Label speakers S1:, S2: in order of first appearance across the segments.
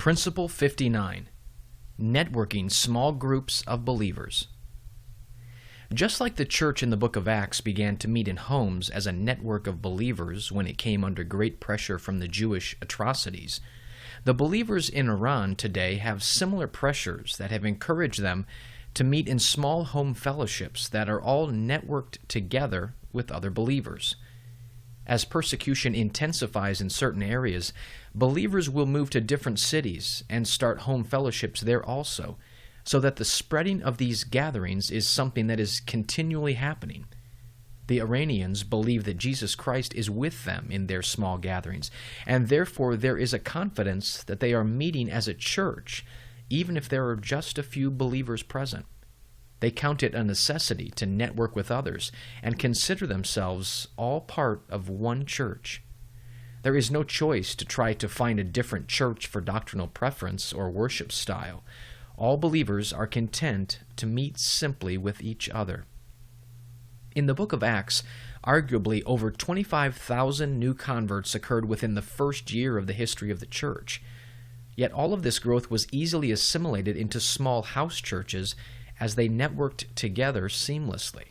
S1: Principle 59. Networking small groups of believers. Just like the church in the book of Acts began to meet in homes as a network of believers when it came under great pressure from the Jewish atrocities, the believers in Iran today have similar pressures that have encouraged them to meet in small home fellowships that are all networked together with other believers. As persecution intensifies in certain areas, believers will move to different cities and start home fellowships there also, so that the spreading of these gatherings is something that is continually happening. The Iranians believe that Jesus Christ is with them in their small gatherings, and therefore there is a confidence that they are meeting as a church, even if there are just a few believers present. They count it a necessity to network with others and consider themselves all part of one church. There is no choice to try to find a different church for doctrinal preference or worship style. All believers are content to meet simply with each other. In the book of Acts, arguably over 25,000 new converts occurred within the first year of the history of the church. Yet all of this growth was easily assimilated into small house churches as they networked together seamlessly.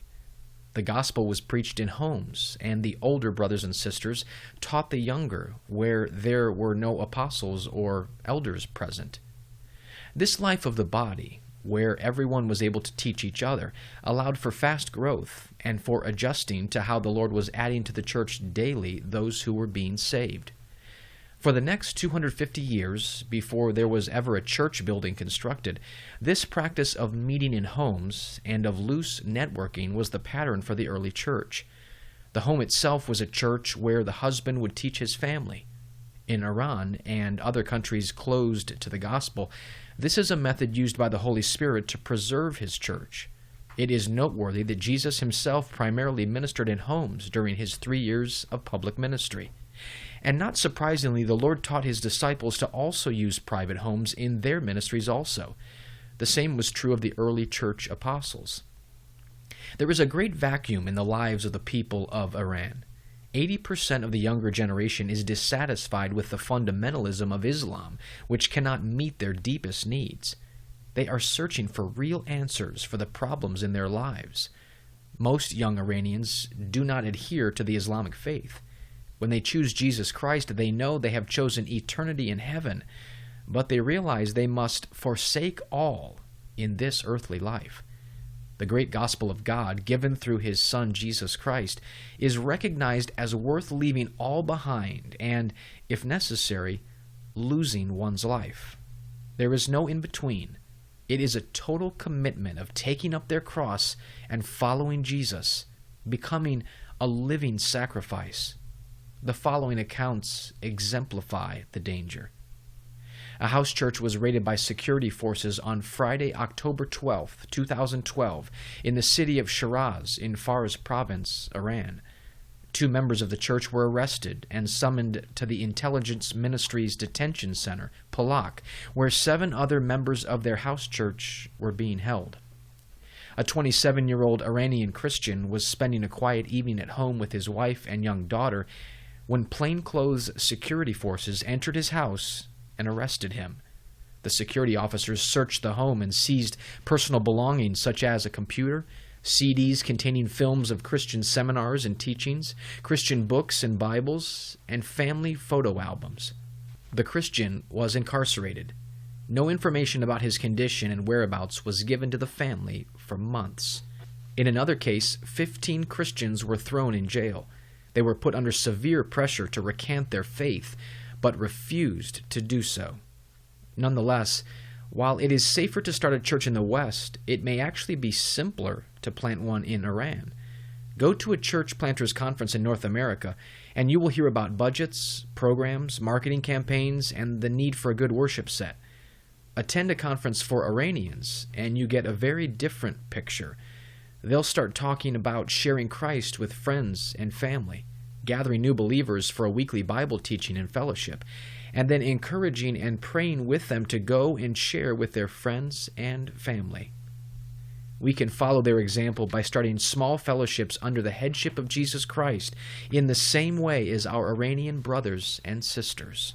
S1: The gospel was preached in homes, and the older brothers and sisters taught the younger where there were no apostles or elders present. This life of the body, where everyone was able to teach each other, allowed for fast growth and for adjusting to how the Lord was adding to the church daily those who were being saved. For the next 250 years, before there was ever a church building constructed, this practice of meeting in homes and of loose networking was the pattern for the early church. The home itself was a church where the husband would teach his family. In Iran and other countries closed to the gospel, this is a method used by the Holy Spirit to preserve his church. It is noteworthy that Jesus himself primarily ministered in homes during his 3 years of public ministry. And not surprisingly, the Lord taught his disciples to also use private homes in their ministries also. The same was true of the early church apostles. There is a great vacuum in the lives of the people of Iran. 80% of the younger generation is dissatisfied with the fundamentalism of Islam, which cannot meet their deepest needs. They are searching for real answers for the problems in their lives. Most young Iranians do not adhere to the Islamic faith. When they choose Jesus Christ, they know they have chosen eternity in heaven, but they realize they must forsake all in this earthly life. The great gospel of God, given through his Son Jesus Christ, is recognized as worth leaving all behind and, if necessary, losing one's life. There is no in-between. It is a total commitment of taking up their cross and following Jesus, becoming a living sacrifice. The following accounts exemplify the danger. A house church was raided by security forces on Friday, October 12, 2012, in the city of Shiraz in Fars province, Iran. 2 members of the church were arrested and summoned to the Intelligence Ministry's detention center, Palak, where 7 other members of their house church were being held. A 27-year-old Iranian Christian was spending a quiet evening at home with his wife and young daughter when plainclothes security forces entered his house and arrested him. The security officers searched the home and seized personal belongings such as a computer, CDs containing films of Christian seminars and teachings, Christian books and Bibles, and family photo albums. The Christian was incarcerated. No information about his condition and whereabouts was given to the family for months. In another case, 15 Christians were thrown in jail. They were put under severe pressure to recant their faith, but refused to do so. Nonetheless, while it is safer to start a church in the West, it may actually be simpler to plant one in Iran. Go to a church planters conference in North America, and you will hear about budgets, programs, marketing campaigns, and the need for a good worship set. Attend a conference for Iranians, and you get a very different picture. They'll start talking about sharing Christ with friends and family, gathering new believers for a weekly Bible teaching and fellowship, and then encouraging and praying with them to go and share with their friends and family. We can follow their example by starting small fellowships under the headship of Jesus Christ in the same way as our Iranian brothers and sisters.